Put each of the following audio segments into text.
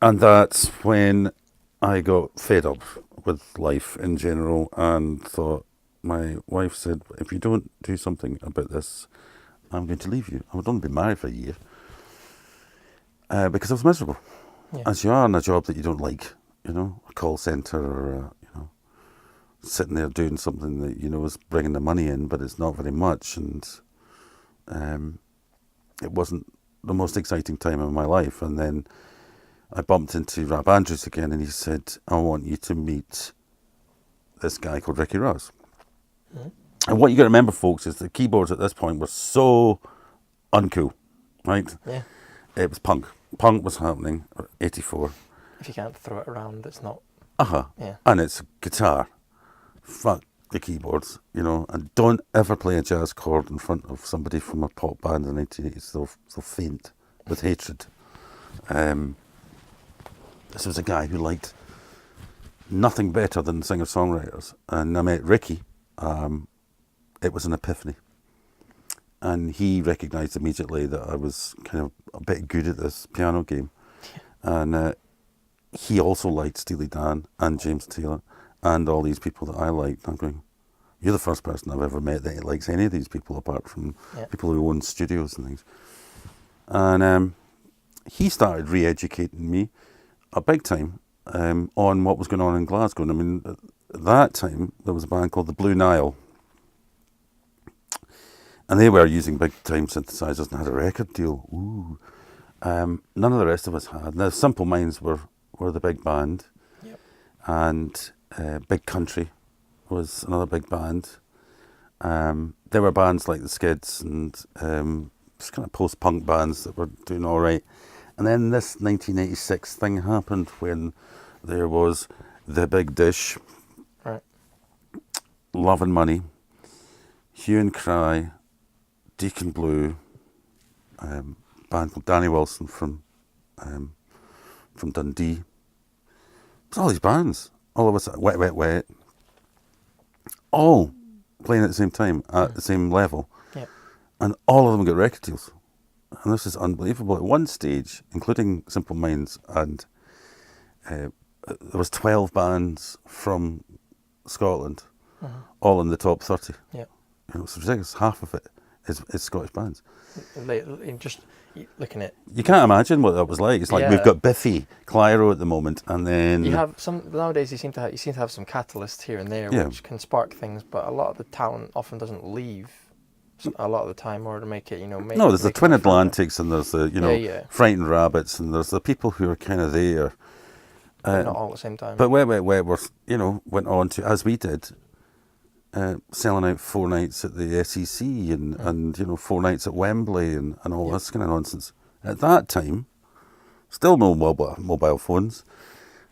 And that's when I got fed up with life in general and thought, my wife said, if you don't do something about this, I'm going to leave you. I would only been married for a year because I was miserable, Yeah. as you are in a job that you don't like, a call centre or, sitting there doing something that, is bringing the money in, but it's not very much. And it wasn't the most exciting time of my life. And then I bumped into Rab Andrews again, and he said, I want you to meet this guy called Ricky Ross. Mm-hmm. And what you got to remember, folks, is that keyboards at this point were so uncool, right? Yeah. It was punk. Punk was happening, 84. If you can't throw it around, it's not. Yeah. And it's guitar. Fuck the keyboards, and don't ever play a jazz chord in front of somebody from a pop band in the 1980s. They'll faint with hatred. This was a guy who liked nothing better than singer-songwriters. And I met Ricky. It was an epiphany. And he recognised immediately that I was kind of a bit good at this piano game. And he also liked Steely Dan and James Taylor and all these people that I liked. I'm going, you're the first person I've ever met that likes any of these people apart from people who own studios and things. And he started re-educating me a big time on what was going on in Glasgow. And I mean, at that time, there was a band called the Blue Nile. And they were using big-time synthesizers and had a record deal. Ooh. None of the rest of us had. Now, Simple Minds were the big band. Yep. And Big Country was another big band. There were bands like the Skids and just kind of post-punk bands that were doing all right. And then this 1986 thing happened when there was The Big Dish, Right. Love and Money, Hue and Cry, Deacon Blue, band called Danny Wilson from Dundee. It was all these bands, all of us, Wet, Wet, Wet, all playing at the same time, at the same level. Yep. And all of them got record deals. And this is unbelievable. At one stage, including Simple Minds, and there was 12 bands from Scotland, all in the top 30. Yep. It's ridiculous. Half of it is Scottish bands. Just looking at. You can't imagine what that was like. It's like we've got Biffy Clyro at the moment, and then you have some nowadays. You seem to have some catalysts here and there, which can spark things. But a lot of the talent often doesn't leave a lot of the time, or to make it, no, there's the Twin Atlantics, and there's the Frightened Rabbits, and there's the people who are kind of there, but not all at the same time. But Wet Wet were went on to, as we did, selling out 4 nights at the SEC and 4 nights at Wembley and all this kind of nonsense. At that time, still no mobile phones.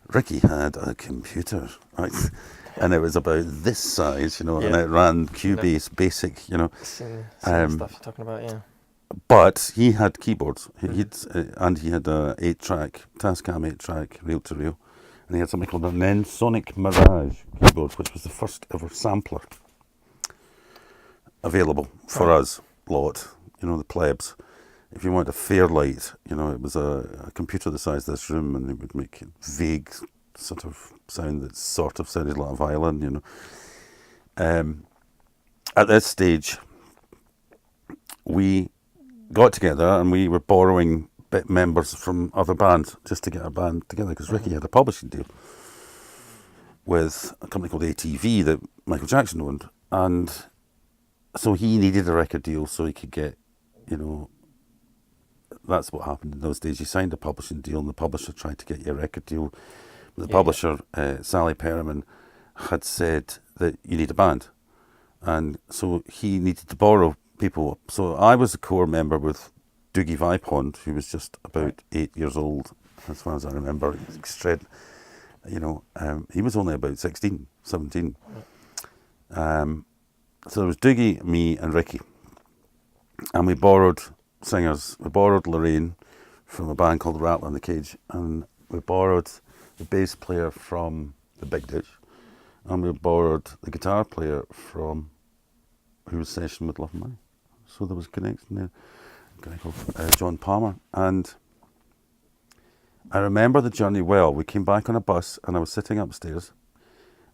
Ricky had a computer, right? And it was about this size, and it ran Cubase Basic, Same stuff you're talking about, But he had keyboards. And he had a 8-track, Tascam 8-track, reel-to-reel. And he had something called an Ensoniq Mirage keyboard, which was the first ever sampler available for us lot, the plebs. If you wanted a Fairlight, it was a computer the size of this room, and it would make vague sort of sound that sort of sounded like a violin, At this stage, we got together and we were borrowing bit members from other bands just to get a band together, because Ricky had a publishing deal with a company called ATV that Michael Jackson owned, and so he needed a record deal so he could get, that's what happened in those days. You signed a publishing deal and the publisher tried to get you a record deal. The publisher, Sally Perriman, had said that you need a band, and so he needed to borrow people. So I was a core member with Doogie Vipond, who was just about 8 years old, as far as I remember. He was only about 16, 17. So there was Doogie, me, and Ricky, and we borrowed singers. We borrowed Lorraine from a band called Rattle in the Cage, and we borrowed the bass player from the Big Dish, and we borrowed the guitar player from who was session with Love and Money. So there was a connection there. A guy called John Palmer, and I remember the journey well. We came back on a bus and I was sitting upstairs.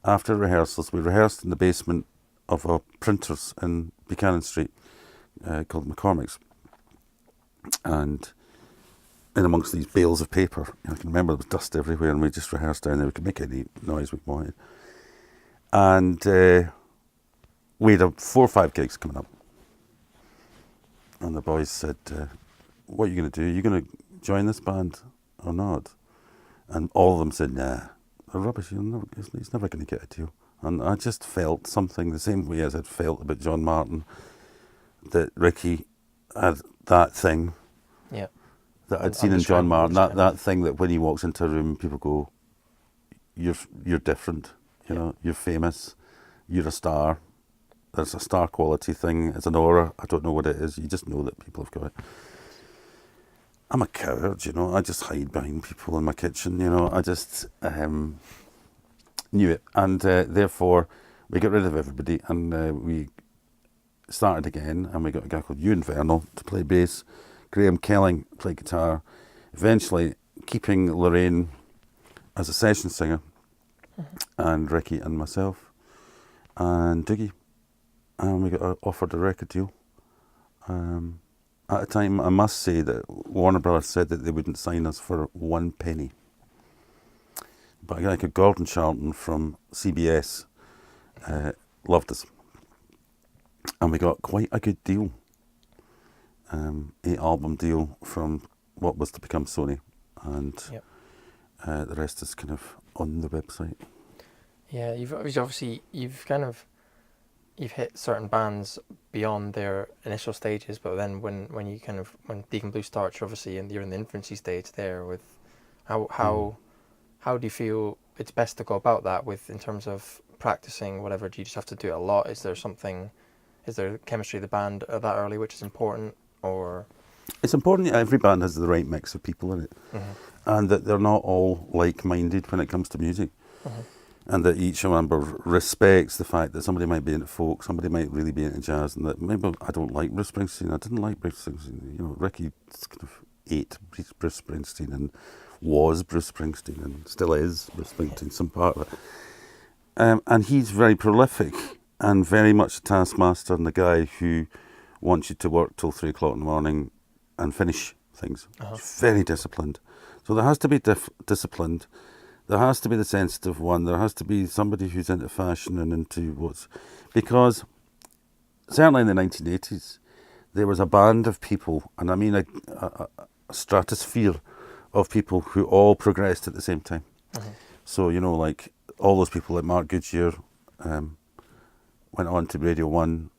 After rehearsals, we rehearsed in the basement of a printers in Buchanan Street called McCormick's. And in amongst these bales of paper, I can remember there was dust everywhere, and we just rehearsed down there. We could make any noise we wanted. And we had 4 or 5 gigs coming up. And the boys said, what are you going to do? Are you going to join this band or not? And all of them said, nah, they're rubbish. He's never going to get a deal. And I just felt something the same way as I'd felt about John Martin, that Ricky had that thing that I'd seen in John Martin, that thing that when he walks into a room, people go, you're different, you know, you're famous, you're a star. There's a star quality thing. It's an aura. I don't know what it is. You just know that people have got it. I'm a coward, you know. I just hide behind people in my kitchen, you know. I just knew it. And therefore, we got rid of everybody and we started again. And we got a guy called Ewan Vernal to play bass. Graham Kelling played guitar. Eventually, keeping Lorraine as a session singer. And Ricky and myself. And Dougie. And we got offered a record deal. At the time, I must say that Warner Brothers said that they wouldn't sign us for 1 penny. But a guy called Gordon Charlton from CBS loved us. And we got quite a good deal. 8-album deal from what was to become Sony. And the rest is kind of on the website. Yeah, you've hit certain bands beyond their initial stages, but then when Deacon Blue starts, obviously, and you're in the infancy stage there. With how do you feel it's best to go about that in terms of practicing, whatever? Do you just have to do it a lot? Is there chemistry of the band that early, which is important, or? It's important that every band has the right mix of people in it, and that they're not all like-minded when it comes to music. And that each member respects the fact that somebody might be into folk, somebody might really be into jazz, and that maybe I don't like Bruce Springsteen. I didn't like Bruce Springsteen. You know, Ricky kind of ate Bruce Springsteen and was Bruce Springsteen and still is Bruce Springsteen, some part of it. And he's very prolific and very much a taskmaster and the guy who wants you to work till 3 o'clock in the morning and finish things. He's very disciplined. So there has to be disciplined. There has to be the sensitive one. There has to be somebody who's into fashion and into because certainly in the 1980s, there was a band of people, and I mean a stratosphere of people who all progressed at the same time. So, you know, like all those people like Mark Goodyear went on to Radio 1,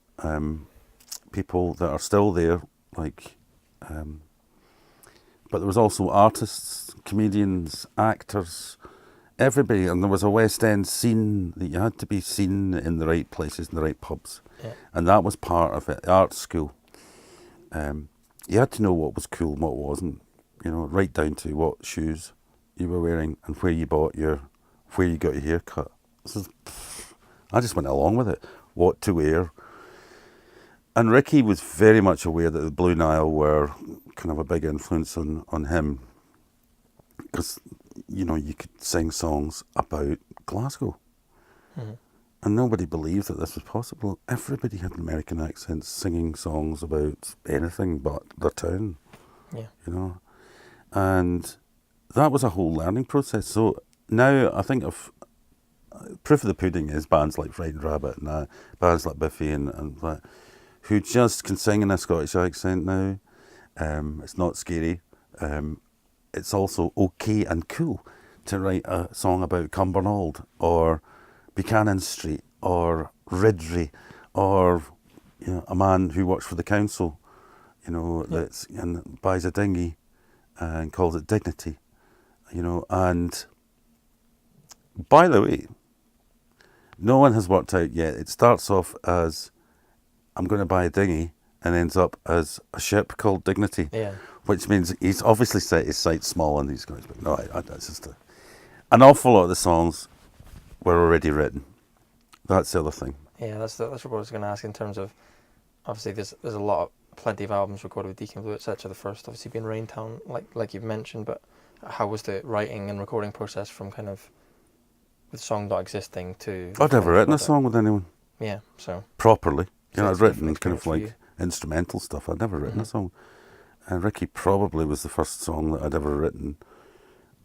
people that are still there, like, but there was also artists, comedians, actors, everybody, and there was a West End scene that you had to be seen in the right places, in the right pubs, and that was part of it. Art school, you had to know what was cool and what wasn't, you know, right down to what shoes you were wearing and where you got your hair cut. So, I just went along with it, what to wear. And Ricky was very much aware that the Blue Nile were kind of a big influence on him, because, you know, you could sing songs about Glasgow. And nobody believed that this was possible. Everybody had American accents singing songs about anything but their town, you know. And that was a whole learning process. So now I think proof of the pudding is bands like Frightened Rabbit and bands like Biffy and that, who just can sing in a Scottish accent now. It's not scary. It's also okay and cool to write a song about Cumbernauld or Buchanan Street or Ridley or, you know, a man who works for the council, you know, and buys a dinghy and calls it Dignity, you know. And by the way, no one has worked out yet. It starts off as I'm going to buy a dinghy and ends up as a ship called Dignity, which means he's obviously set his sights small on these guys. But no, that's just an awful lot of the songs were already written. That's the other thing. Yeah, that's what I was going to ask in terms of, obviously there's a lot of plenty of albums recorded with Deacon Blue, etc. The first obviously being Raintown, like you've mentioned, but how was the writing and recording process from kind of with song not existing to... I'd never written a song with anyone. Yeah, so... Properly. You know, it's I'd written different kind of like instrumental stuff. I'd never written a song. And Ricky probably was the first song that I'd ever written.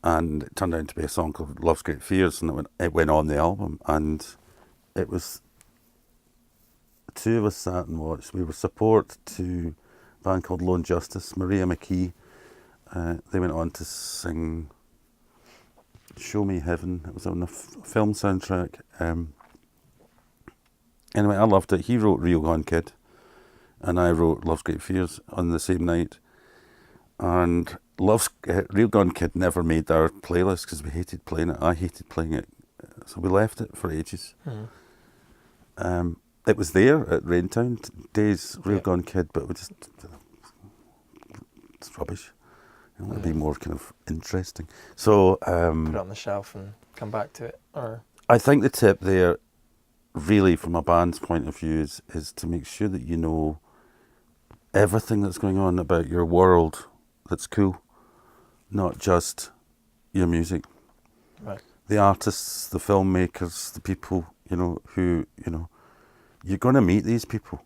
And it turned out to be a song called Love's Great Fears, and it went on the album. And it was... The two of us sat and watched. We were support to a band called Lone Justice, Maria Mcgee. They went on to sing Show Me Heaven. It was on a film soundtrack. Anyway, I loved it. He wrote Real Gone Kid, and I wrote Love's Great Fears on the same night. And Real Gone Kid never made our playlist because we hated playing it. I hated playing it, so we left it for ages. It was there at Raintown days, Real Gone Kid, but we just... It's rubbish. You want to be more kind of interesting. So... put it on the shelf and come back to it, or... I think the tip there, really, from a band's point of view, is to make sure that you know everything that's going on about your world that's cool, not just your music. Right. The artists, the filmmakers, the people, who, you're going to meet these people.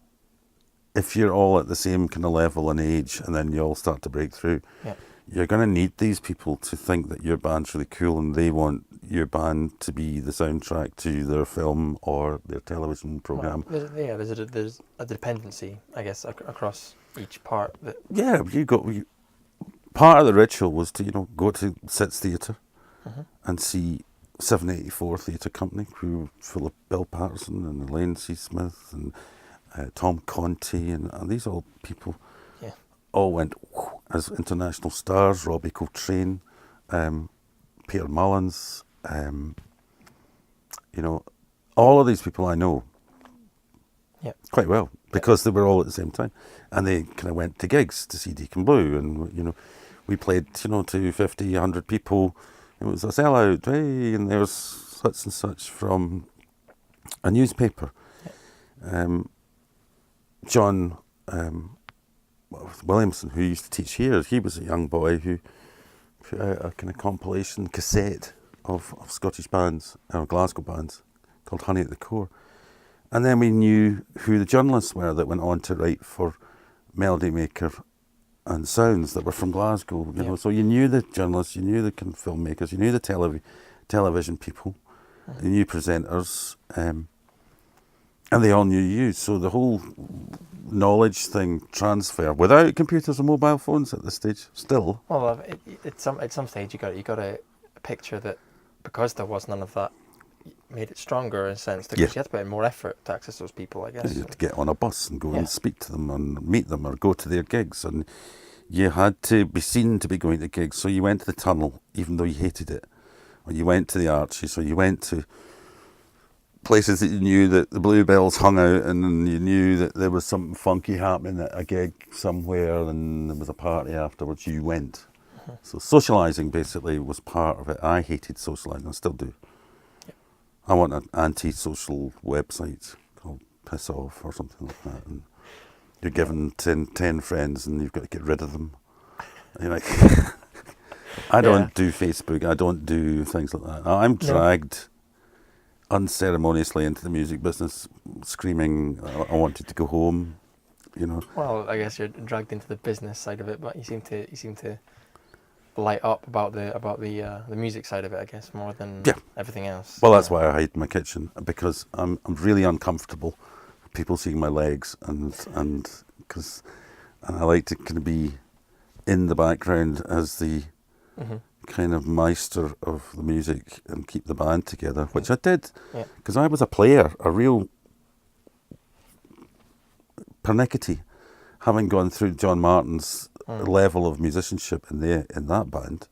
If you're all at the same kind of level and age, and then you all start to break through, you're going to need these people to think that your band's really cool, and they want your band to be the soundtrack to their film or their television program. Well, there's a dependency, I guess, across each part. Part of the ritual was to go to Sits Theatre and see 784 Theatre Company, crew full of Bill Patterson and Elaine C. Smith and Tom Conti, and these all people all went as international stars. Robbie Coltrane, Peter Mullins, all of these people I know quite well because they were all at the same time, and they kind of went to gigs to see Deacon Blue, and we played to 50, 100 people. It was a sellout, hey, and there was such and such from a newspaper. John Williamson, who used to teach here, he was a young boy who put out a kind of compilation cassette of Scottish bands, or Glasgow bands, called Honey at the Core. And then we knew who the journalists were that went on to write for Melody Maker and Sounds that were from Glasgow. So you knew the journalists, you knew the kind of filmmakers, you knew the television people, you knew presenters, and they all knew you. So the whole knowledge thing transfer without computers and mobile phones at this stage still. Well, at some stage you got a picture that, because there was none of that, made it stronger in a sense, because you had to put in more effort to access those people, I guess. You had to get on a bus and go and speak to them and meet them or go to their gigs, and you had to be seen to be going to gigs. So you went to the Tunnel even though you hated it, or you went to the Archies, or you went to places that you knew that the Bluebells hung out, and you knew that there was something funky happening at a gig somewhere, and there was a party afterwards. You went. So socialising basically was part of it. I hated socialising, I still do. I want an anti-social website called Piss Off or something like that, and you're given 10 friends and you've got to get rid of them. And you're like, I don't do Facebook, I don't do things like that. I'm dragged unceremoniously into the music business, screaming, I wanted to go home, Well, I guess you're dragged into the business side of it, but you seem to light up about the music side of it, I guess, more than everything else. Well, that's why I hide in my kitchen, because I'm really uncomfortable with people seeing my legs, and because I like to kind of be in the background as the kind of meister of the music and keep the band together, which I did, because I was a player, a real pernickety, having gone through John Martin's level of musicianship in that band.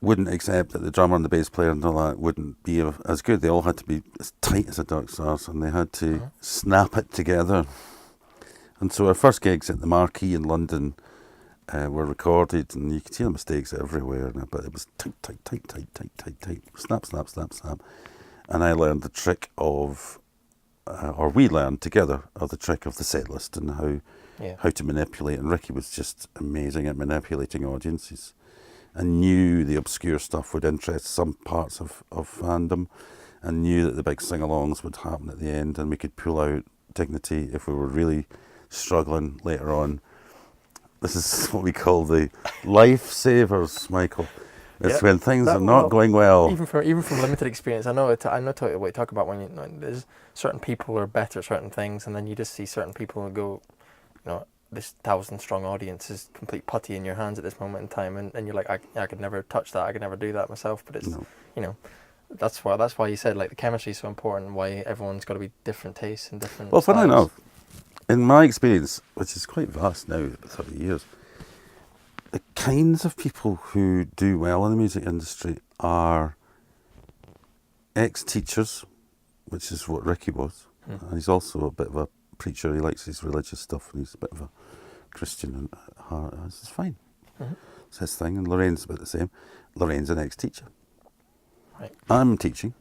Wouldn't accept that the drummer and the bass player and all that wouldn't be as good. They all had to be as tight as a duck's arse, and they had to snap it together. And so our first gigs at the Marquee in London were recorded, and you could see the mistakes everywhere, but it was tight, snap. And I learned the trick of or we learned together, the trick of the set list and Yeah. how to manipulate. And Ricky was just amazing at manipulating audiences, and knew the obscure stuff would interest some parts of fandom, and knew that the big sing-alongs would happen at the end, and we could pull out Dignity if we were really struggling later on. This is what we call the lifesavers, Michael. It's when things are not going well. Even from limited experience, I know what you talk about when there's certain people who are better at certain things, and then you just see certain people who go, this 1,000-strong audience is complete putty in your hands at this moment in time, and you're like, I could never touch that, I could never do that myself. But it's that's why you said like the chemistry is so important. Why everyone's got to be different tastes and different. Well, styles. funny enough, in my experience, which is quite vast now, 30 years, the kinds of people who do well in the music industry are ex-teachers, which is what Ricky was. And he's also a bit of a preacher. He likes his religious stuff, and he's a bit of a Christian at heart. It's fine. It's his thing. And Lorraine's about the same. Lorraine's an ex-teacher. Right. I'm teaching.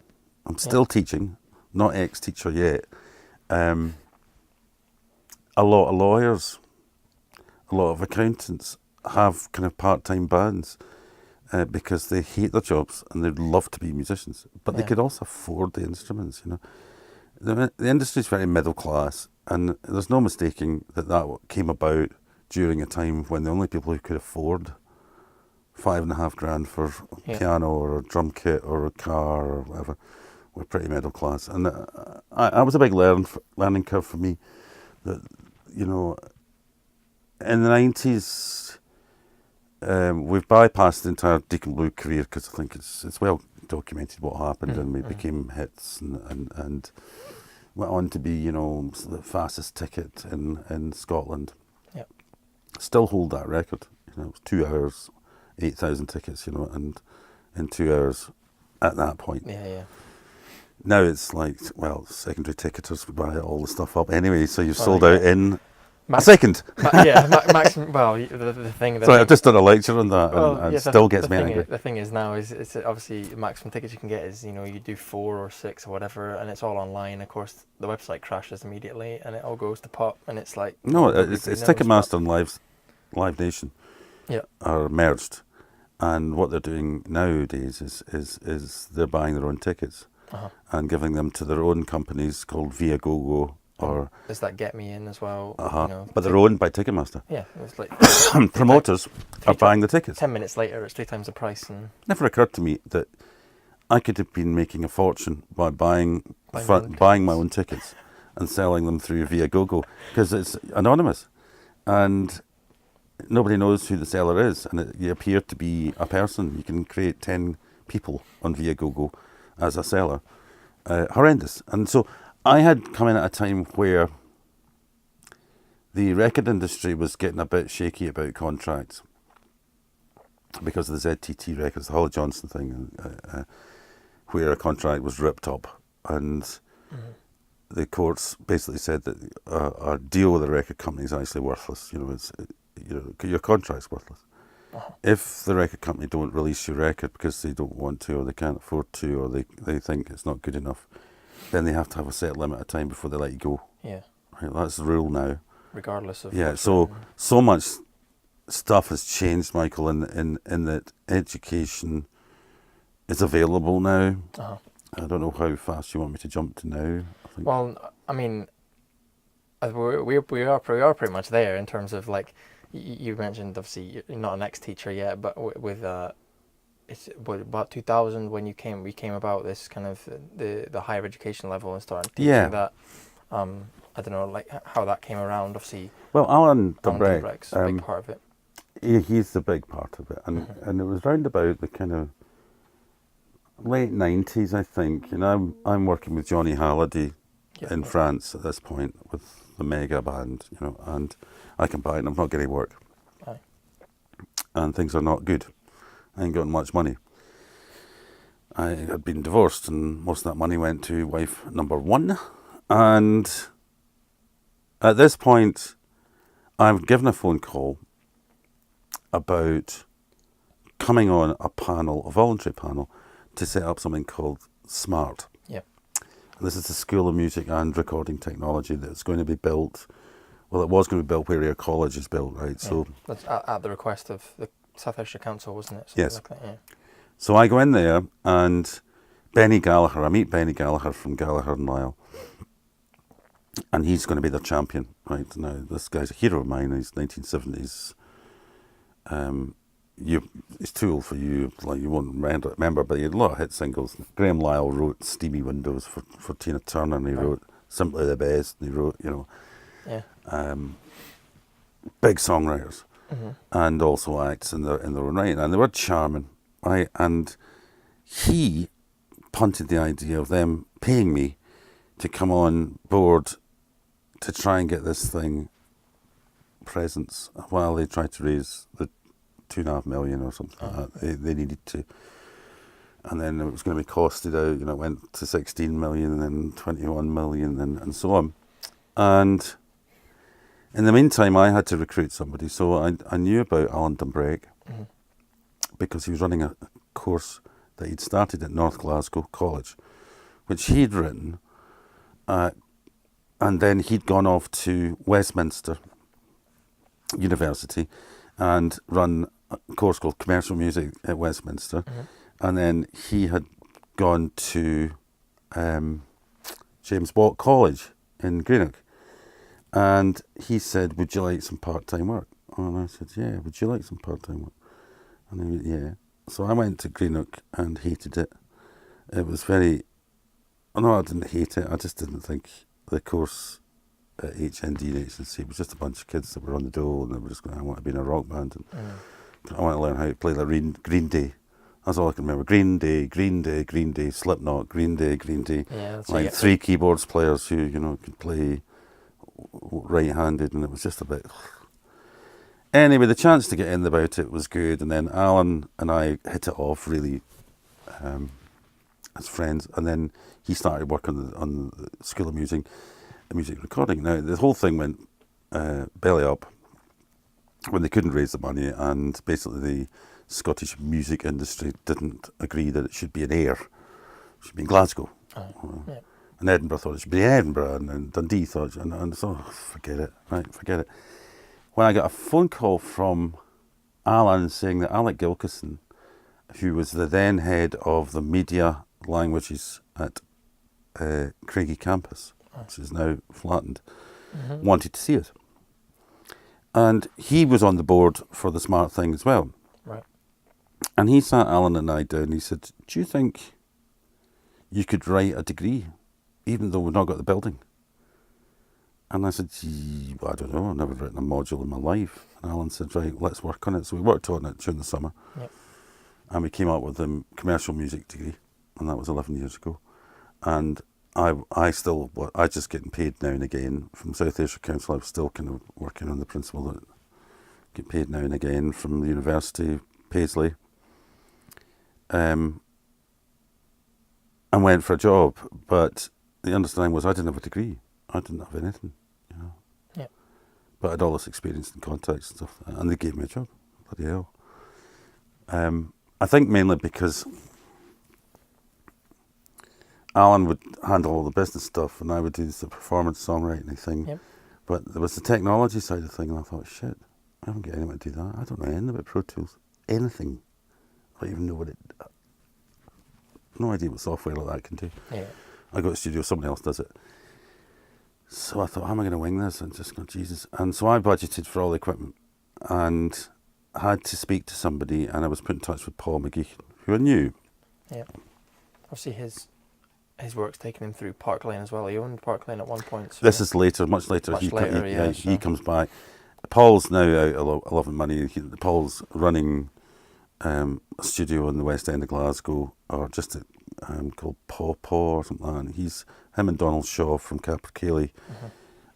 I'm still teaching, not ex-teacher yet. A lot of lawyers, a lot of accountants have kind of part-time bands because they hate their jobs and they'd love to be musicians, but they could also afford the instruments. The industry is very middle class, and there's no mistaking that came about during a time when the only people who could afford $5,500 for a piano or a drum kit or a car or whatever were pretty middle class. And I was a big learning curve for me. That in the 90s, we've bypassed the entire Deacon Blue career because I think it's well documented what happened, and we became hits and went on to be the fastest ticket in Scotland. Yep. Still hold that record. It was 2 hours, 8,000 tickets. And in 2 hours at that point. Yeah. Now it's like, secondary ticketers would buy all the stuff up anyway, so you've sold out in a second. Maximum. Well, the thing. Sorry, I've just done a lecture on that, and still gets me angry. The thing is now it's obviously the maximum tickets you can get is you do 4 or 6 or whatever, and it's all online. Of course, the website crashes immediately, and it all goes to pot, and it's like no, it's Ticketmaster and Live Nation, are merged, and what they're doing nowadays is they're buying their own tickets. And giving them to their own companies called Viagogo, or does that get me in as well? But they're owned by Ticketmaster. Yeah, it's like promoters are buying the tickets. 10 minutes later, it's 3 times the price. And never occurred to me that I could have been making a fortune by buying my own tickets and selling them through Viagogo, because it's anonymous and nobody knows who the seller is, and you appear to be a person. You can create 10 people on Viagogo as a seller. Horrendous. And so I had come in at a time where the record industry was getting a bit shaky about contracts because of the ZTT records, the Holly Johnson thing, where a contract was ripped up, and the courts basically said that a deal with a record company is actually worthless. Your contract's worthless. If the record company don't release your record because they don't want to, or they can't afford to, or they think it's not good enough, then they have to have a set limit of time before they let you go. Yeah. Right, that's the rule now. Regardless of. Yeah. So much stuff has changed, Michael, in that education is available now. I don't know how fast you want me to jump to now. I think. Well, I mean, we are pretty much there in terms of like. You mentioned obviously you're not an ex-teacher yet, but with it's about 2000 when we came about this kind of the higher education level and started teaching that. I don't know, like how that came around. Obviously, well, Alan Dubreck's a big part of it. He's the big part of it, and it was round about the kind of late 90s, I think. I'm working with Johnny Halliday in France at this point with the mega band, and I come by and I'm not getting work. Aye. And things are not good. I ain't got much money. I had been divorced, and most of that money went to wife number 1. And at this point, I'm given a phone call about coming on a voluntary panel, to set up something called SMART. Yeah. This is the School of Music and Recording Technology that's going to be built. Well, it was going to be built where Ayr College is built, right? Yeah. So That's at the request of the South Ayrshire Council, wasn't it? Yes. Like that, yeah. So I go in there, and Benny Gallagher, I meet Benny Gallagher from Gallagher and Lyle, and he's going to be their champion, right? Now, this guy's a hero of mine. He's 1970s. He's too old for you, like you won't remember, but he had a lot of hit singles. Graham Lyle wrote Steamy Windows for Tina Turner, and he wrote Simply the Best, and he wrote, Yeah. big songwriters, and also acts in their own right, and they were charming, right? And he punted the idea of them paying me to come on board to try and get this thing presence while they tried to raise the 2.5 million or something like that. They needed to, and then it was going to be costed out. It went to 16 million, and then 21 million, and so on. And in the meantime, I had to recruit somebody, so I knew about Alan Dumbrake because he was running a course that he'd started at North Glasgow College, which he'd written, and then he'd gone off to Westminster University and run a course called Commercial Music at Westminster, and then he had gone to James Watt College in Greenock, and he said, "Would you like some part-time work?" And I said, "Yeah, would you like some part-time work?" And he went, "Yeah." So I went to Greenock and hated it. It was very... No, I didn't hate it. I just didn't think the course at HND and HNC was just a bunch of kids that were on the dole, and they were just going, "I want to be in a rock band, and I want to learn how to play like Green Day." That's all I can remember. Green Day, Green Day, Green Day, Slipknot, Green Day, Green Day. Yeah, that's like three keyboards players who, could play right-handed, and it was just a bit... Anyway, the chance to get in about it was good, and then Alan and I hit it off really as friends, and then he started working on the School of Music Recording. Now, the whole thing went belly up when they couldn't raise the money, and basically the Scottish music industry didn't agree that it should be in Ayr. It should be in Glasgow. Yeah. And Edinburgh thought it should be in Edinburgh, and Dundee thought, and so, forget it. When I got a phone call from Alan saying that Alec Gilkison, who was the then head of the media languages at Craigie campus, which is now flattened, wanted to see it. And he was on the board for the Smart Thing as well. Right. And he sat Alan and I down and he said, "Do you think you could write a degree, even though we've not got the building?" And I said, "I don't know, I've never written a module in my life." And Alan said, "Right, let's work on it." So we worked on it during the summer. Yep. And we came up with a commercial music degree, and that was 11 years ago. And I just getting paid now and again from South Ayrshire Council. I was still kind of working on the principle that I get paid now and again from the University, Paisley. And went for a job, but the understanding was I didn't have a degree. I didn't have anything, Yeah. But I had all this experience and contacts and stuff, and they gave me a job. Bloody hell. I think mainly because Alan would handle all the business stuff, and I would do the performance songwriting thing. Yep. But there was the technology side of the thing, and I thought, shit, I haven't got anyone to do that. I don't know anything about Pro Tools. Anything. I don't even know what it... No idea what software like that can do. Yeah. I go to the studio, somebody else does it. So I thought, how am I going to wing this? And just go, Jesus. And so I budgeted for all the equipment and had to speak to somebody, and I was put in touch with Paul Mcgee, who I knew. Yeah. Obviously his work's taken him through Park Lane as well. He owned Park Lane at one point. So This is later, much later. He comes by. Paul's now out a lot of money. Paul's running a studio in the West End of Glasgow, or just called Paw Paw or something like that. And him and Donald Shaw from Capercaillie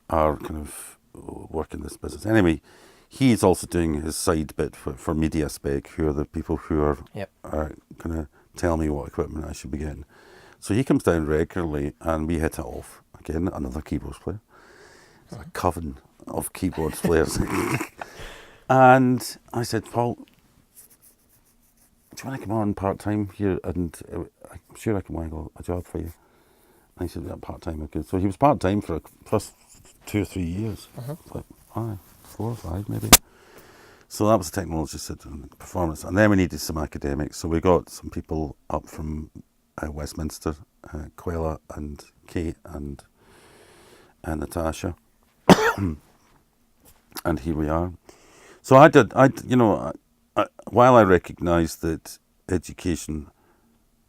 are kind of working this business. Anyway, he's also doing his side bit for Media Spec, who are the people who are going to tell me what equipment I should be getting. So he comes down regularly, and we hit it off. Again, another keyboards player. It's a coven of keyboards players. And I said, "Paul, do you want to come on part-time here? And I'm sure I can wangle a job for you." And he said, yeah, part-time, okay. So he was part-time for plus 2 or 3 years. Like, 4 or 5 maybe. So that was the technologist and performance. And then we needed some academics. So we got some people up from Westminster, Quella and Kate and Natasha. And here we are. So while I recognised that education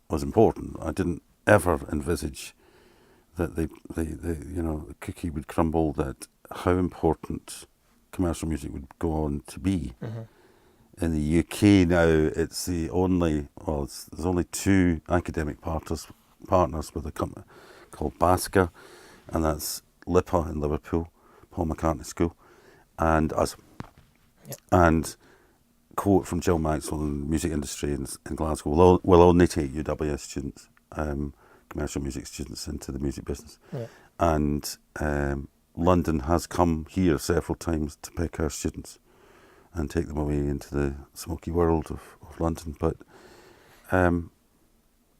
was important, I didn't ever envisage that the cookie would crumble, that how important commercial music would go on to be. In the UK now, it's there's only 2 academic partners with a company called BASCA, and that's LIPA in Liverpool, Paul McCartney School, and us. Yep. And quote from Jill Maxwell in the music industry in Glasgow, we'll only take UWS students, commercial music students, into the music business. Yeah. And London has come here several times to pick our students and take them away into the smoky world of London. But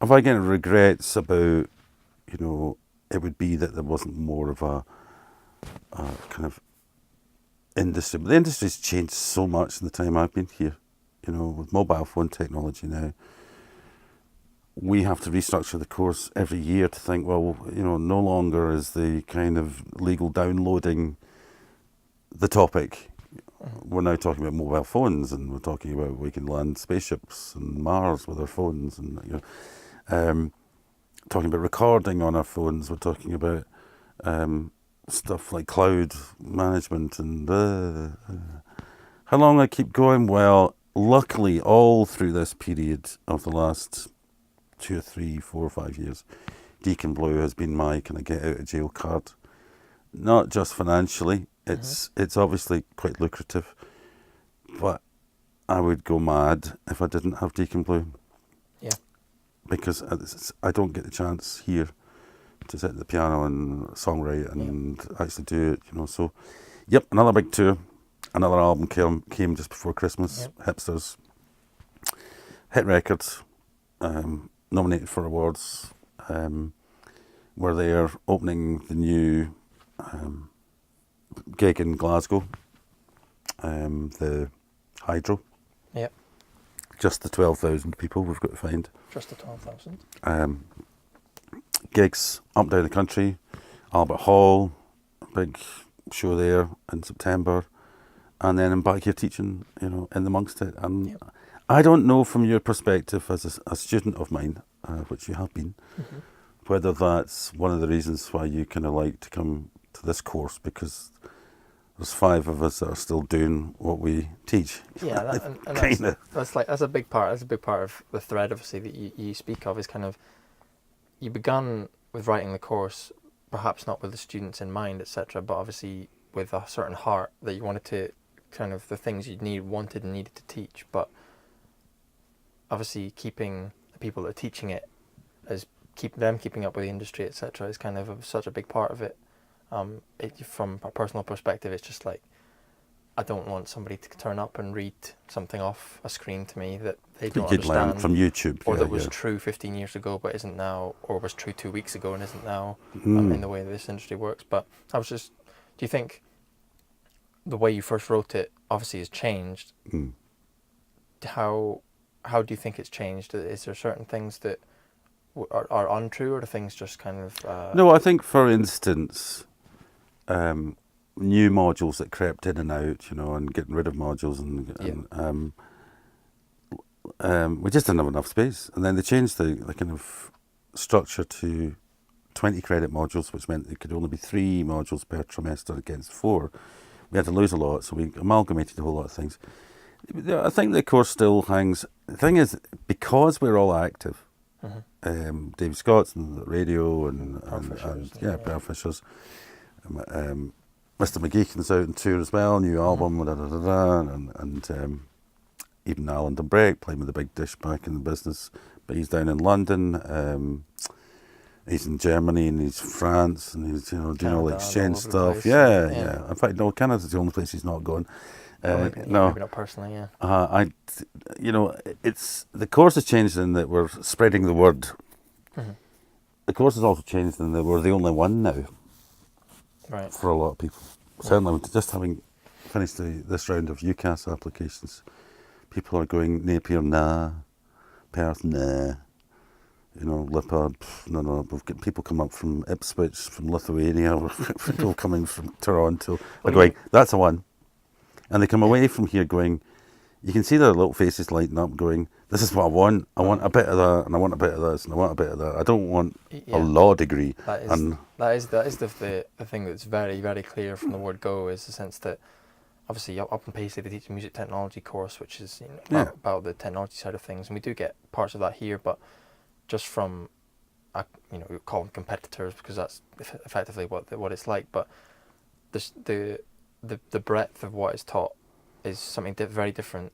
if I get regrets about, it would be that there wasn't more of a kind of industry. But the industry's changed so much in the time I've been here. With mobile phone technology now, we have to restructure the course every year to think, well, no longer is the kind of legal downloading the topic. We're now talking about mobile phones, and we're talking about we can land spaceships and Mars with our phones, and talking about recording on our phones. We're talking about stuff like cloud management and how long I keep going? Well, luckily, all through this period of the last 2 or 3, 4 or 5 years, Deacon Blue has been my kind of get out of jail card. Not just financially, it's obviously quite lucrative, but I would go mad if I didn't have Deacon Blue. Yeah. Because I don't get the chance here to sit at the piano and songwrite and actually do it, So, yep, another big tour. Another album came just before Christmas. Yep. Hipsters. Hit records. Nominated for awards. We're there opening the new gig in Glasgow, the Hydro. Yep. Just the 12,000 people we've got to find. Just the 12,000. Gigs up and down the country. Albert Hall, big show there in September. And then I'm back here teaching, in amongst it. And I don't know from your perspective as a student of mine, which you have been, whether that's one of the reasons why you kind of like to come to this course, because there's 5 of us that are still doing what we teach. Yeah, that's a big part. That's a big part of the thread, obviously, that you speak of. Is kind of, you began with writing the course, perhaps not with the students in mind, etc., but obviously with a certain heart that you wanted to kind of the things you wanted and needed to teach, but obviously keeping the people that are teaching it keeping up with the industry, etc., is kind of such a big part of it. From a personal perspective, it's just like, I don't want somebody to turn up and read something off a screen to me that they don't understand from YouTube, or that was true 15 years ago but isn't now, or was true 2 weeks ago and isn't now, in the way that this industry works. But do you think the way you first wrote it obviously has changed? How do you think it's changed? Is there certain things that are untrue, or do things just kind of... No, I think, for instance, new modules that crept in and out, and getting rid of modules, and we just didn't have enough space. And then they changed the kind of structure to 20 credit modules, which meant there could only be 3 modules per trimester against 4. We had to lose a lot, so we amalgamated a whole lot of things. I think the course still hangs. The thing is, because we're all active, Dave Scott's on the radio and Pearl Fisher's, Mr. Mcgee comes out on tour as well, new album, and even Alan Dumbrek playing with the big dish back in the business, but he's down in London. He's in Germany and he's France and he's doing all the exchange stuff. Yeah. In fact, no, Canada's the only place he's not going. Maybe not personally. Yeah. It's the course has changed in that we're spreading the word. the course has also changed, and we're the only one now Right. for a lot of people. Certainly, just having finished this round of UCAS applications, people are going Napier, nah, Perth, nah, Lippard, no. We've got people come up from Ipswich, from Lithuania, people coming from Toronto. They're going, that's the one. And they come away from here going, you can see their little faces lighting up going, this is what I want. I want a bit of that, and I want a bit of this, and I want a bit of that. I don't want a law degree. That is the thing that's very, very clear from the word go, is the sense that obviously up in Paisley they teach a music technology course, which is about the technology side of things, and we do get parts of that here, but just from we call them competitors because that's effectively what it's like. But the breadth of what is taught is something very different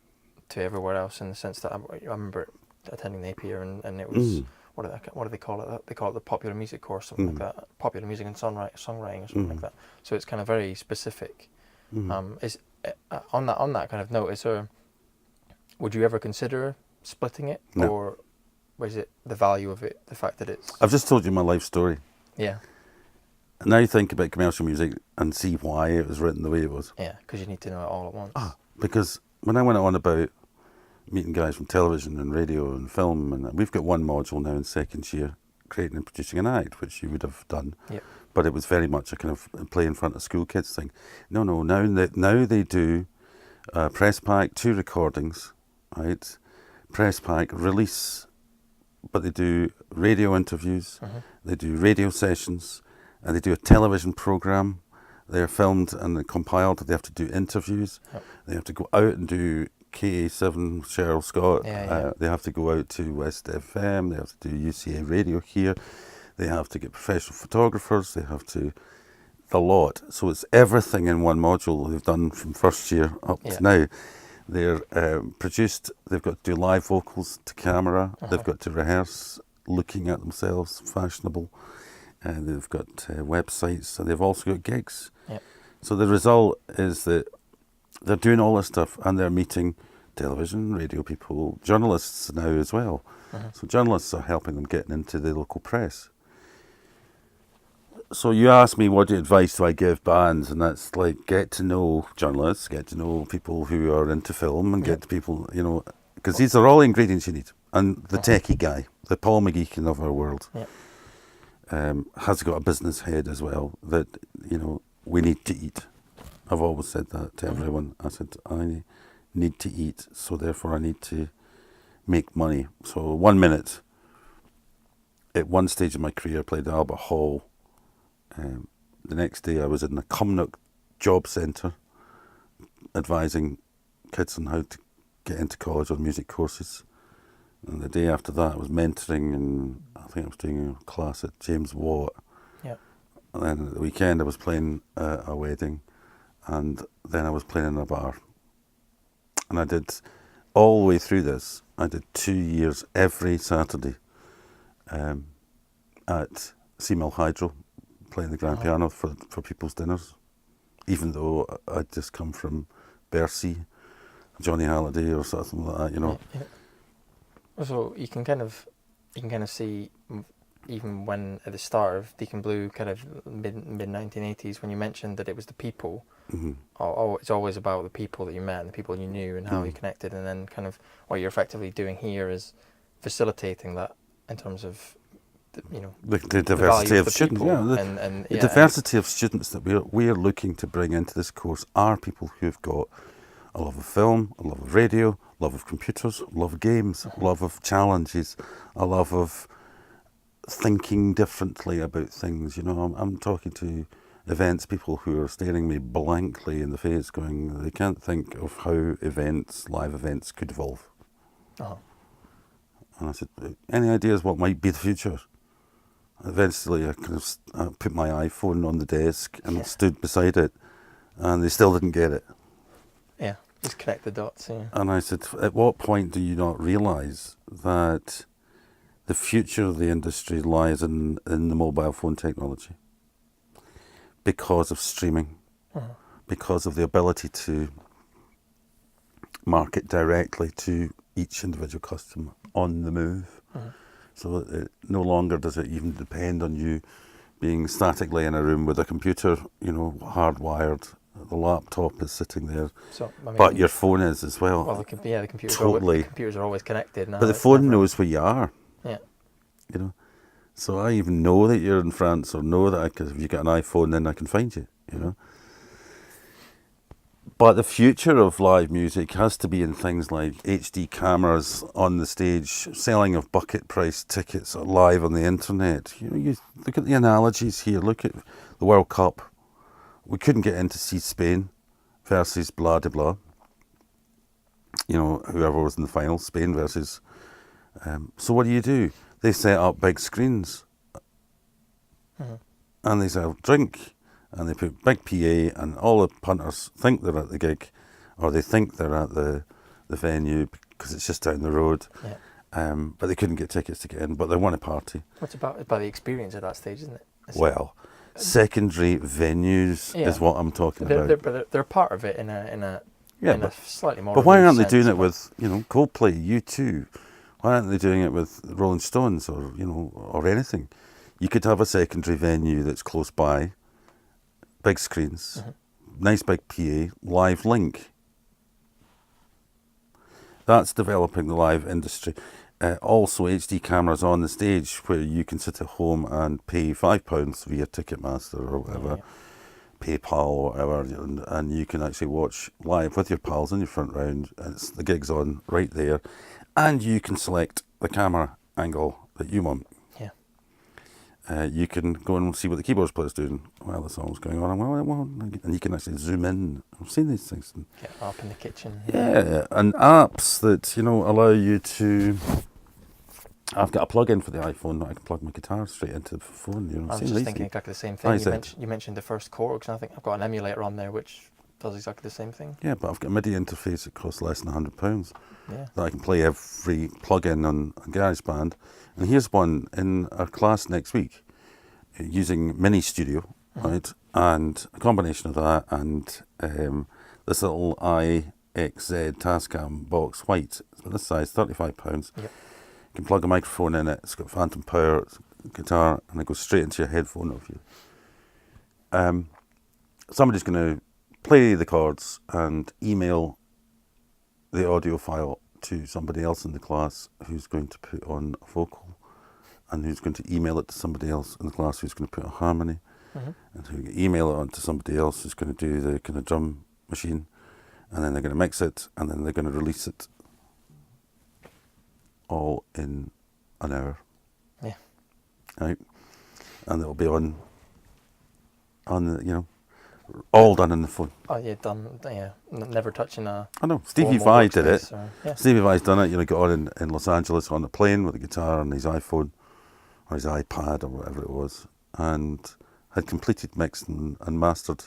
to everywhere else, in the sense that I remember attending Napier and it was what do they call it? They call it the popular music course, something like that. Popular music and songwriting or something like that. So it's kind of very specific. Is on that kind of note, would you ever consider splitting it? No. Or is it the value of it, the fact that it's... I've just told you my life story. Yeah. Now you think about commercial music and see why it was written the way it was. Yeah, because you need to know it all at once. Because when I went on about meeting guys from television and radio and film, and we've got one module now in second year, creating and producing an act, which you would have done. Yep. But it was very much a kind of play in front of school kids thing. No, now they do press pack, 2 recordings, right? Press pack, release, but they do radio interviews, they do radio sessions, and they do a television program. They're filmed and they're compiled. They have to do interviews. Yep. They have to go out and do KA7, Cheryl Scott. Yeah. They have to go out to West FM. They have to do UCA radio here. They have to get professional photographers. They have to, the lot. So it's everything in one module they've done from first year up to now. They're produced. They've got to do live vocals to camera. They've got to rehearse looking at themselves, fashionable. They've got websites, and they've also got gigs. Yep. So the result is that they're doing all this stuff, and they're meeting television, radio people, journalists now as well. So journalists are helping them getting into the local press. So you ask me, what advice do I give bands? And that's like, get to know journalists, get to know people who are into film, and get to people, because these are all ingredients you need. And the techie guy, the Paul Mcgee of our world, has got a business head as well, that, we need to eat. I've always said that to everyone. I said, I need to eat, so therefore I need to make money. So 1 minute, at one stage of my career, I played Albert Hall. The next day I was in the Cumnock Job Centre advising kids on how to get into college on music courses. And the day after that I was mentoring, and I think I was doing a class at James Watt. Yeah. And then at the weekend I was playing a wedding, and then I was playing in a bar. And I did, all the way through this, I did 2 years every Saturday at Seamill Hydro, playing the grand piano for people's dinners, even though I'd just come from Bercy, Johnny Halliday or something like that, So you can kind of see, even when at the start of Deacon Blue, kind of mid 1980s, when you mentioned that it was the people. It's always about the people that you met and the people you knew and how you connected, and then kind of what you're effectively doing here is facilitating that in terms of the diversity of students. The diversity of students that we're looking to bring into this course are people who've got a love of film, a love of radio, love of computers, love of games, love of challenges, a love of thinking differently about things. I'm talking to events people who are staring me blankly in the face going, they can't think of how live events could evolve. And I said, any ideas what might be the future? Eventually I put my iPhone on the desk and stood beside it, and they still didn't get it. Yeah, just connect the dots. Yeah. And I said, at what point do you not realise that the future of the industry lies in the mobile phone technology? Because of streaming, because of the ability to market directly to each individual customer on the move, So no longer does it even depend on you being statically in a room with a computer, hardwired. The laptop is sitting there, So I mean, but your phone is as well. well, the computers Totally. the computers are always connected now. But the It's phone never- knows where you are. Yeah. So I even know that you're in France, or know that because if you get an iPhone, then I can find you. But the future of live music has to be in things like HD cameras on the stage, selling of bucket price tickets live on the internet. You look at the analogies here. Look at the World Cup. We couldn't get in to see Spain versus blah de blah. Whoever was in the final, Spain versus. So what do? They set up big screens, and they sell drink. And they put big PA, and all the punters think they're at the gig, or they think they're at the venue because it's just down the road. Yeah. But they couldn't get tickets to get in, but they want a party. What's about the experience at that stage, isn't it? Secondary venues is what I'm talking about. But they're part of it in a slightly more. But why aren't they sense, doing it with Coldplay, U2? Why aren't they doing it with Rolling Stones or anything? You could have a secondary venue that's close by. Big screens, nice big PA, live link. That's developing the live industry. Also, HD cameras on the stage where you can sit at home and pay £5 via Ticketmaster or whatever, PayPal or whatever, and you can actually watch live with your pals in your front round. And the gig's on right there, and you can select the camera angle that you want. You can go and see what the keyboard player's doing while the song's going on, and you can actually zoom in. I've seen these things. Get up in the kitchen. Yeah, and apps that allow you to. I've got a plug-in for the iPhone that I can plug my guitar straight into the phone. I was just thinking exactly the same thing. You mentioned the first chords, and I think I've got an emulator on there which does exactly the same thing. Yeah, but I've got a MIDI interface that costs less than £100. Yeah. That I can play every plug-in on GarageBand. And here's one in our class next week using Mini Studio, right? And a combination of that and this little IXZ Tascam box white, so this size, £35. Yep. You can plug a microphone in it, it's got phantom power, it's a guitar, and it goes straight into your headphone of you. Somebody's going to play the chords and email the audio file to somebody else in the class who's going to put on a vocal, and who's going to email it to somebody else in the class who's going to put a harmony, and who email it on to somebody else who's going to do the kind of drum machine, and then they're going to mix it, and then they're going to release it all in an hour. Yeah. Right? And it'll be on the, all done in the phone. Oh, yeah, done. Yeah, never touching a. I know. Stevie Vai did it. Yeah. Stevie Vai's done it. Got on in Los Angeles on a plane with a guitar and his iPhone or his iPad or whatever it was, and had completed, mixed and mastered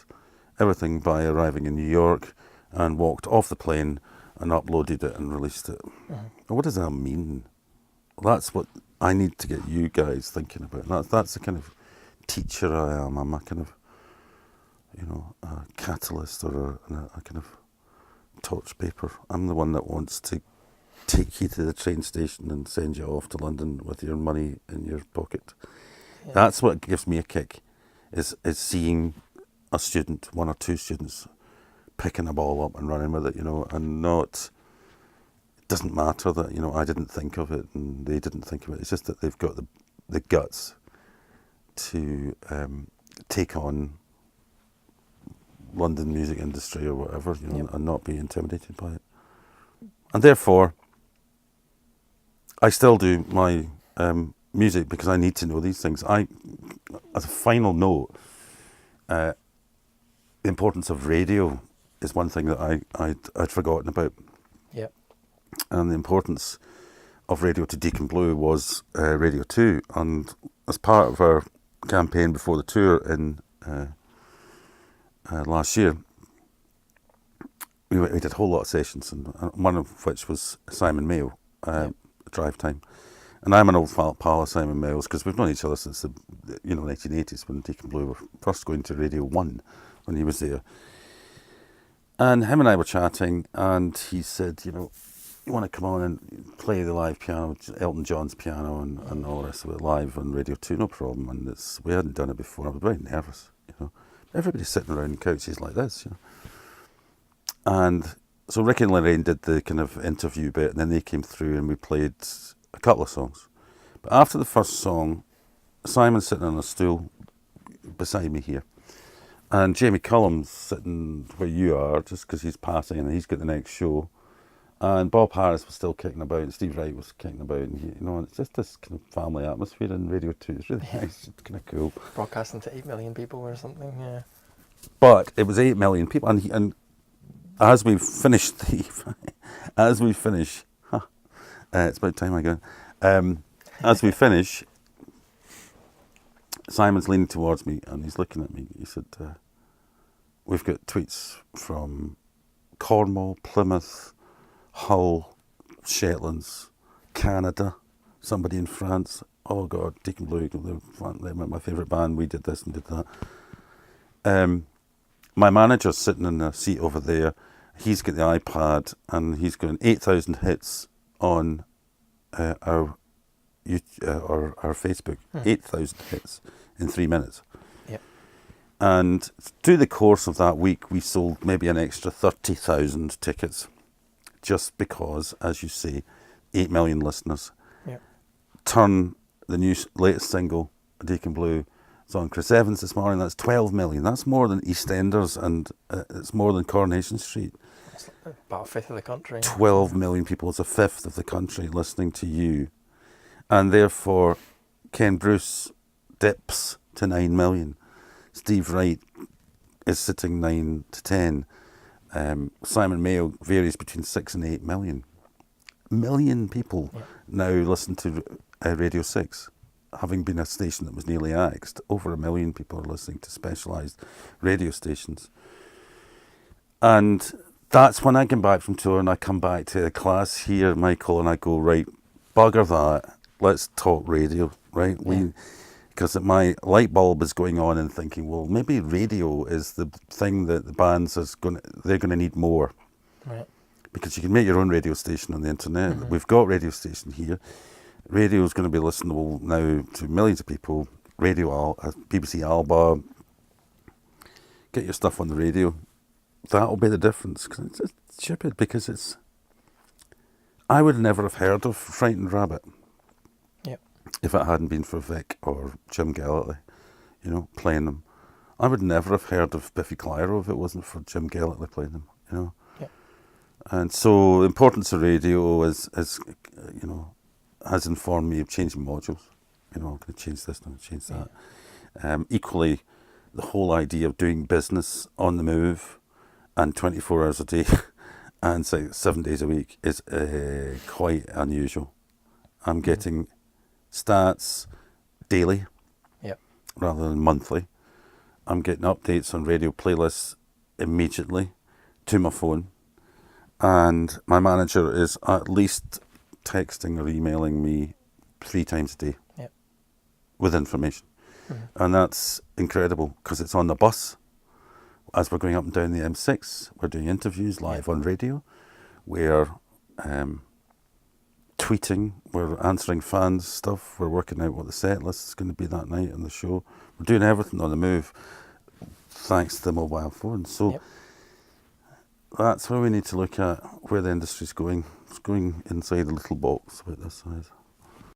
everything by arriving in New York, and walked off the plane and uploaded it and released it. What does that mean? Well, that's what I need to get you guys thinking about. That's the kind of teacher I am. I'm a kind of a catalyst or a kind of torch paper. I'm the one that wants to take you to the train station and send you off to London with your money in your pocket. Yeah. That's what gives me a kick, is seeing a student, one or two students, picking a ball up and running with it, and not, it doesn't matter that, I didn't think of it and they didn't think of it. It's just that they've got the guts to take on London music industry or whatever, and not be intimidated by it. And therefore, I still do my music because I need to know these things. As a final note, the importance of radio is one thing that I'd forgotten about. Yep. And the importance of Radio to Deacon Blue was Radio 2. And as part of our campaign before the tour in last year, we did a whole lot of sessions, and one of which was Simon Mayo, Drive Time. And I'm an old pal of Simon Mayo's because we've known each other since the 1980s when Deacon Blue were first going to Radio 1 when he was there. And him and I were chatting, and he said, you want to come on and play the live piano, Elton John's piano and all the rest of it live on Radio 2, no problem. And we hadn't done it before. I was very nervous, you know. Everybody's sitting around couches like this, you know. And so Ricky and Lorraine did the kind of interview bit, and then they came through and we played a couple of songs. But after the first song, Simon's sitting on a stool beside me here. And Jamie Cullum's sitting where you are, just because he's passing and he's got the next show. And Bob Harris was still kicking about, and Steve Wright was kicking about, and you know, it's just this kind of family atmosphere in Radio 2. It's really nice, it's kind of cool. Broadcasting to 8 million people or something, yeah. But it was 8 million people, and as we finish, it's about time I go. As we finish, Simon's leaning towards me and he's looking at me. He said, "We've got tweets from Cornwall, Plymouth, Hull, Shetlands, Canada, somebody in France. Oh God, Deacon Blue, they're my favourite band. We did this and did that." My manager's sitting in a seat over there. He's got the iPad and he's got 8,000 hits on our Facebook. 8,000 hits in 3 minutes. Yep. And through the course of that week, we sold maybe an extra 30,000 tickets, just because, as you say, 8 million listeners. Yep. Turn the latest single, Deacon Blue. It's on Chris Evans this morning. That's 12 million. That's more than EastEnders, and it's more than Coronation Street. It's about a fifth of the country. 12 million people. It's a fifth of the country listening to you. And therefore, Ken Bruce dips to 9 million. Steve Wright is sitting 9 to 10. Simon Mayo varies between 6 and 8 million. Million people now listen to Radio 6. Having been a station that was nearly axed, over 1 million people are listening to specialised radio stations. And that's when I come back from tour and I come back to a class here, Michael, and I go, right, bugger that, let's talk radio, right? Because my light bulb is going on and thinking, well, maybe radio is the thing that the bands they're going to need more. Right. Because you can make your own radio station on the internet. Mm-hmm. We've got radio station here. Radio is going to be listenable now to millions of people. BBC Alba. Get your stuff on the radio. That'll be the difference. Cause it's stupid because I would never have heard of Frightened Rabbit. Yep. If it hadn't been for Vic or Jim Gallatley, you know, playing them. I would never have heard of Biffy Clyro if it wasn't for Jim Gallatley playing them, you know. Yep. And so the importance of radio is you know, has informed me of changing modules. You know, I'm going to change this, I'm going to change that. Yeah. Equally, the whole idea of doing business on the move and 24 hours a day and 7 days a week is quite unusual. I'm getting stats daily rather than monthly. I'm getting updates on radio playlists immediately to my phone. And my manager is at least texting or emailing me 3 times a day with information. Mm-hmm. And that's incredible because it's on the bus. As we're going up and down the M6, we're doing interviews live on radio. We're tweeting, we're answering fans' stuff, we're working out what the set list is going to be that night on the show. We're doing everything on the move thanks to the mobile phone. So that's where we need to look at where the industry's going. It's going inside a little box about this size.